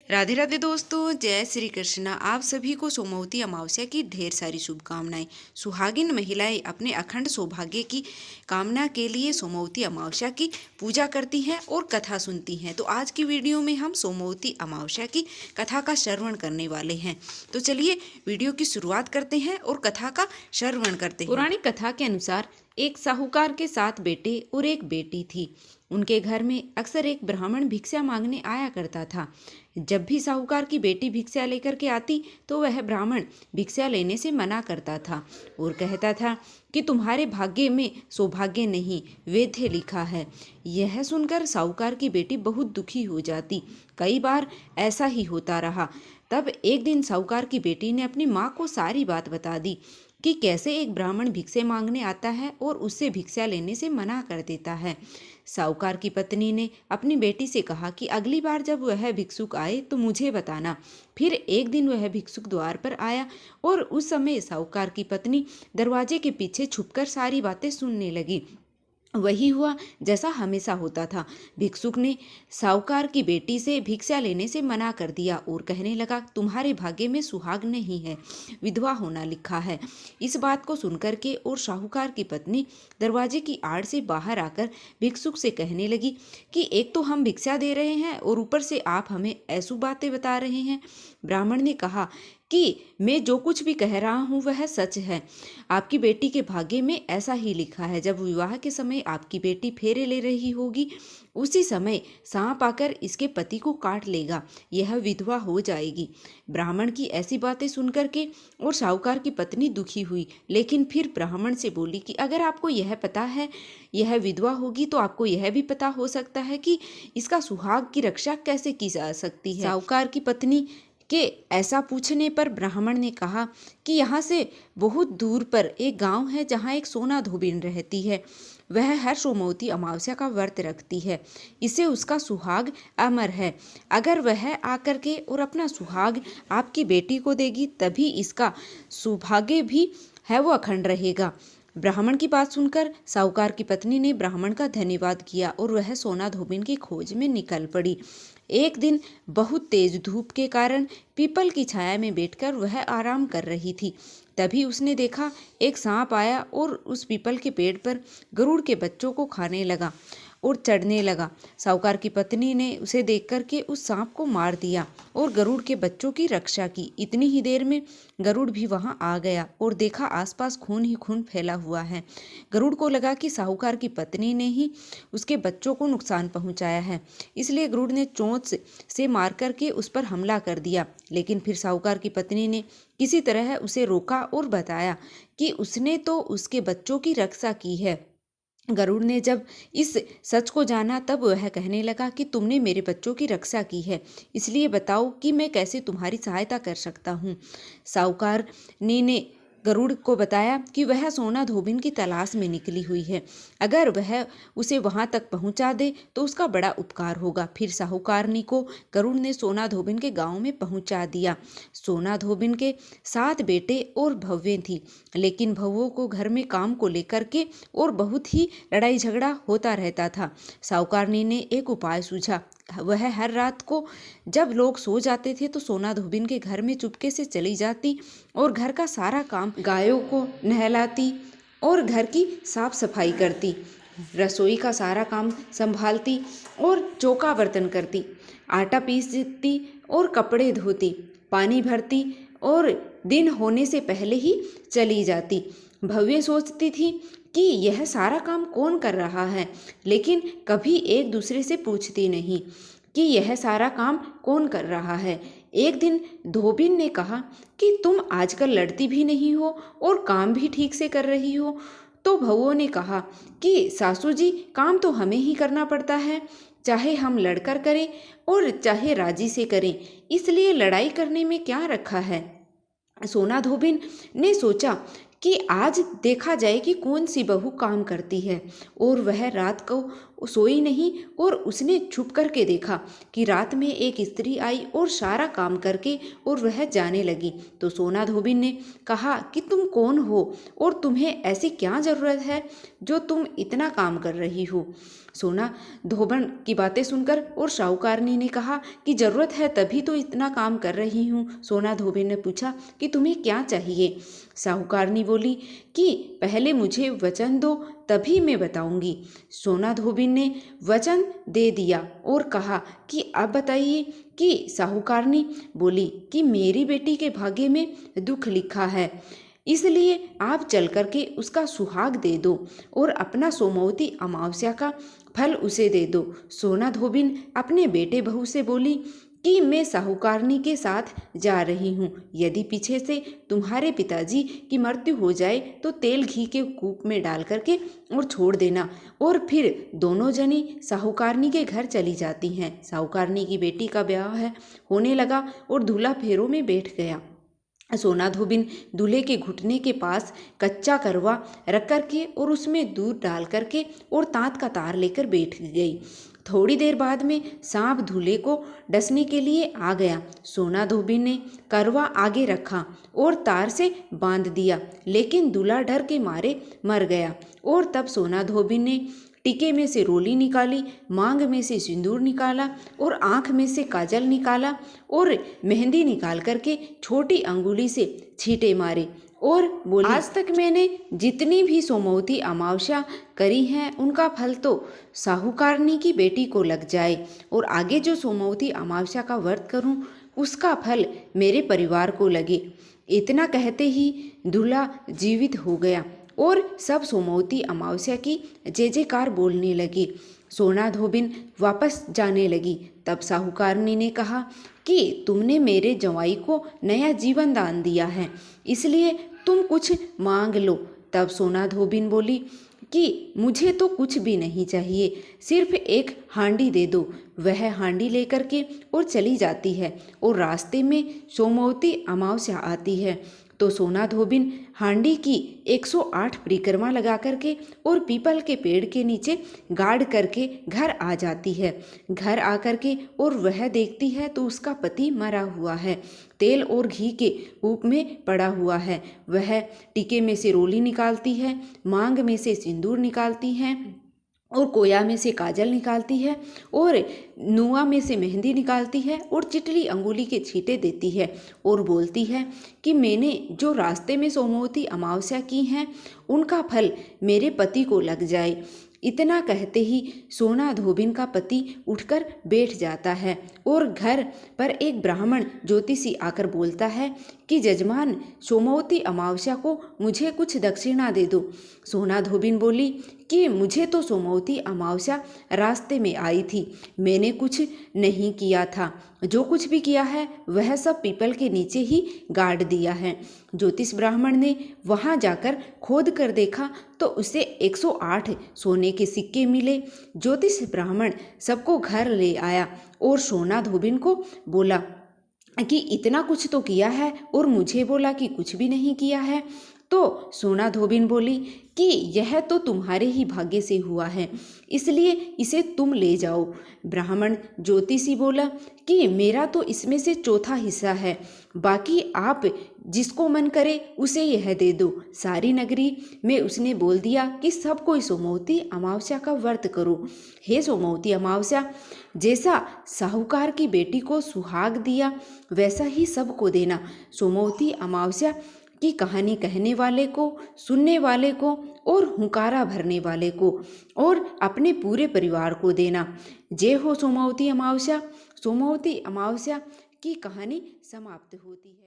राधे राधे दोस्तों, जय श्री कृष्णा। आप सभी को सोमवती अमावस्या की ढेर सारी शुभकामनाएं। सुहागिन महिलाएं अपने अखंड सौभाग्य की कामना के लिए सोमवती अमावस्या की पूजा करती हैं और कथा सुनती हैं। तो आज की वीडियो में हम सोमवती अमावस्या की कथा का श्रवण करने वाले हैं। तो चलिए वीडियो की शुरुआत करते हैं और कथा का श्रवण करते हैं। पुरानी कथा के अनुसार एक साहूकार के 7 बेटे और एक बेटी थी। उनके घर में अक्सर एक ब्राह्मण भिक्षा मांगने आया करता था। जब भी साहूकार की बेटी भिक्षा लेकर के आती तो वह ब्राह्मण भिक्षा लेने से मना करता था और कहता था कि तुम्हारे भाग्य में सौभाग्य नहीं, वैद्य लिखा है। यह सुनकर साहूकार की बेटी बहुत दुखी हो जाती। कई बार ऐसा ही होता रहा। तब एक दिन साहूकार की बेटी ने अपनी माँ को सारी बात बता दी कि कैसे एक ब्राह्मण भिक्षा मांगने आता है और उससे भिक्षा लेने से मना कर देता है। साहूकार की पत्नी ने अपनी बेटी से कहा कि अगली बार जब वह भिक्षुक आए तो मुझे बताना। फिर एक दिन वह भिक्षुक द्वार पर आया और उस समय साहूकार की पत्नी दरवाजे के पीछे छुपकर सारी बातें सुनने लगी। वही हुआ जैसा हमेशा होता था। भिक्षुक ने साहूकार की बेटी से भिक्षा लेने से मना कर दिया और कहने लगा, तुम्हारे भाग्य में सुहाग नहीं है, विधवा होना लिखा है। इस बात को सुनकर के और साहूकार की पत्नी दरवाजे की आड़ से बाहर आकर भिक्षुक से कहने लगी कि एक तो हम भिक्षा दे रहे हैं और ऊपर से आप हमें ऐसी बातें बता रहे हैं। ब्राह्मण ने कहा कि मैं जो कुछ भी कह रहा हूँ वह सच है। आपकी बेटी के भाग्य में ऐसा ही लिखा है। जब विवाह के समय आपकी बेटी फेरे ले रही होगी उसी समय सांप आकर इसके पति को काट लेगा, यह विधवा हो जाएगी। ब्राह्मण की ऐसी बातें सुनकर के और साहूकार की पत्नी दुखी हुई, लेकिन फिर ब्राह्मण से बोली कि अगर आपको यह पता है यह विधवा होगी तो आपको यह भी पता हो सकता है कि इसका सुहाग की रक्षा कैसे की जा सकती है। साहूकार की पत्नी के ऐसा पूछने पर ब्राह्मण ने कहा कि यहाँ से बहुत दूर पर एक गांव है जहाँ एक सोना धोबिन रहती है। वह हर सोमवती अमावस्या का व्रत रखती है। इसे उसका सुहाग अमर है। अगर वह आकर के और अपना सुहाग आपकी बेटी को देगी तभी इसका सौभाग्य भी है वो अखंड रहेगा। ब्राह्मण की बात सुनकर साहूकार की पत्नी ने ब्राह्मण का धन्यवाद किया और वह सोना धोबिन की खोज में निकल पड़ी। एक दिन बहुत तेज धूप के कारण पीपल की छाया में बैठकर वह आराम कर रही थी। तभी उसने देखा एक सांप आया और उस पीपल के पेड़ पर गरुड़ के बच्चों को खाने लगा और चढ़ने लगा। साहूकार की पत्नी ने उसे देख कर के उस सांप को मार दिया और गरुड़ के बच्चों की रक्षा की। इतनी ही देर में गरुड़ भी वहां आ गया और देखा आसपास खून ही खून फैला हुआ है। गरुड़ को लगा कि साहूकार की पत्नी ने ही उसके बच्चों को नुकसान पहुंचाया है, इसलिए गरुड़ ने चोंच से मार करके उस पर हमला कर दिया। लेकिन फिर साहूकार की पत्नी ने किसी तरह उसे रोका और बताया कि उसने तो उसके बच्चों की रक्षा की है। गरुड़ ने जब इस सच को जाना तब वह कहने लगा कि तुमने मेरे बच्चों की रक्षा की है, इसलिए बताओ कि मैं कैसे तुम्हारी सहायता कर सकता हूँ। साहूकार ने गरुड़ को बताया कि वह सोना धोबिन की तलाश में निकली हुई है। अगर वह उसे वहां तक पहुंचा दे तो उसका बड़ा उपकार होगा। फिर साहूकारनी को गरुड़ ने सोना धोबिन के गांव में पहुंचा दिया। सोना धोबिन के 7 बेटे और भव्य थी, लेकिन भव्यों को घर में काम को लेकर के और बहुत ही लड़ाई झगड़ा होता रहता था। साहूकारनी ने एक उपाय सूझा। वह हर रात को जब लोग सो जाते थे तो सोना धोबिन के घर में चुपके से चली जाती और घर का सारा काम, गायों को नहलाती और घर की साफ सफाई करती, रसोई का सारा काम संभालती और चौका बर्तन करती, आटा पीसती और कपड़े धोती, पानी भरती और दिन होने से पहले ही चली जाती। भव्य सोचती थी कि यह सारा काम कौन कर रहा है, लेकिन कभी एक दूसरे से पूछती नहीं कि यह सारा काम कौन कर रहा है। एक दिन धोबिन ने कहा कि तुम आजकल लड़ती भी नहीं हो और काम भी ठीक से कर रही हो। तो भव्यों ने कहा कि सासू जी, काम तो हमें ही करना पड़ता है, चाहे हम लड़कर करें और चाहे राजी से करें, इसलिए लड़ाई करने में क्या रखा है। सोना धोबिन ने सोचा कि आज देखा जाए कि कौन सी बहू काम करती है, और वह रात को सोई नहीं और उसने छुप करके देखा कि रात में एक स्त्री आई और सारा काम करके और वह जाने लगी। तो सोना धोबिन ने कहा कि तुम कौन हो और तुम्हें ऐसी क्या ज़रूरत है जो तुम इतना काम कर रही हो। सोना धोबन की बातें सुनकर और साहूकारनी ने कहा कि ज़रूरत है तभी तो इतना काम कर रही हूँ। सोना धोबिन ने पूछा कि तुम्हें क्या चाहिए। साहूकारनी बोली कि पहले मुझे वचन दो तभी मैं बताऊंगी। सोना धोबिन ने वचन दे दिया और कहा कि अब बताइए। कि साहूकारनी बोली कि मेरी बेटी के भाग्य में दुख लिखा है, इसलिए आप चल करके उसका सुहाग दे दो और अपना सोमवती अमावस्या का फल उसे दे दो। सोना धोबिन अपने बेटे बहू से बोली कि मैं साहूकारनी के साथ जा रही हूँ। यदि पीछे से तुम्हारे पिताजी की मृत्यु हो जाए तो तेल घी के कूप में डाल करके और छोड़ देना। और फिर दोनों जनी साहूकारनी के घर चली जाती हैं। साहूकारनी की बेटी का ब्याह होने लगा और दूल्हा फेरों में बैठ गया। सोना धोबिन दूल्हे के घुटने के पास कच्चा करवा रख करके और उसमें दूध डाल करके और तांत का तार लेकर बैठ गई। थोड़ी देर बाद में सांप दूल्हे को डसने के लिए आ गया। सोना धोबिन ने करवा आगे रखा और तार से बांध दिया, लेकिन दूल्हा डर के मारे मर गया। और तब सोना धोबिन ने टीके में से रोली निकाली, मांग में से सिंदूर निकाला और आँख में से काजल निकाला और मेहंदी निकाल करके छोटी अंगुली से छींटे मारे और बोली, आज तक मैंने जितनी भी सोमवती अमावस्या करी हैं उनका फल तो साहूकारनी की बेटी को लग जाए और आगे जो सोमवती अमावस्या का व्रत करूं उसका फल मेरे परिवार को लगे। इतना कहते ही दूल्हा जीवित हो गया और सब सोमवती अमावस्या की जय जयकार बोलने लगे। सोना धोबिन वापस जाने लगी। तब साहूकारनी ने कहा कि तुमने मेरे जवाई को नया जीवन दान दिया है, इसलिए तुम कुछ मांग लो। तब सोना धोबिन बोली कि मुझे तो कुछ भी नहीं चाहिए, सिर्फ एक हांडी दे दो। वह हांडी लेकर के और चली जाती है और रास्ते में सोमवती अमावस्या आती है। तो सोना धोबिन हांडी की 108 परिक्रमा लगा करके और पीपल के पेड़ के नीचे गाड़ करके घर आ जाती है। घर आकर के और वह देखती है तो उसका पति मरा हुआ है, तेल और घी के कूप में पड़ा हुआ है। वह टीके में से रोली निकालती है, मांग में से सिंदूर निकालती है और कोया में से काजल निकालती है और नुआ में से मेहंदी निकालती है और चिटली अंगुली के छींटे देती है और बोलती है कि मैंने जो रास्ते में सोमवती अमावस्या की हैं उनका फल मेरे पति को लग जाए। इतना कहते ही सोना धोबिन का पति उठकर बैठ जाता है और घर पर एक ब्राह्मण ज्योतिषी आकर बोलता है कि जजमान, सोमवती अमावस्या को मुझे कुछ दक्षिणा दे दो। सोना धोबिन बोली कि मुझे तो सोमवती अमावस्या रास्ते में आई थी, मैंने कुछ नहीं किया था, जो कुछ भी किया है वह सब पीपल के नीचे ही गाड़ दिया है। ज्योतिष ब्राह्मण ने वहां जाकर खोद कर देखा तो उसे 108 सोने के सिक्के मिले। ज्योतिष ब्राह्मण सबको घर ले आया और सोना धोबिन को बोला कि इतना कुछ तो किया है और मुझे बोला कि कुछ भी नहीं किया है। तो सोना धोबिन बोली कि यह तो तुम्हारे ही भाग्य से हुआ है, इसलिए इसे तुम ले जाओ। ब्राह्मण ज्योतिषी बोला कि मेरा तो इसमें से चौथा हिस्सा है, बाकी आप जिसको मन करे उसे यह दे दो। सारी नगरी में उसने बोल दिया कि सब कोई सोमवती अमावस्या का व्रत करो। हे सोमवती अमावस्या, जैसा साहूकार की बेटी को सुहाग दिया वैसा ही सबको देना। सोमवती अमावस्या की कहानी कहने वाले को, सुनने वाले को और हुंकारा भरने वाले को और अपने पूरे परिवार को देना। जय हो सोमवती अमावस्या। सोमवती अमावस्या की कहानी समाप्त होती है।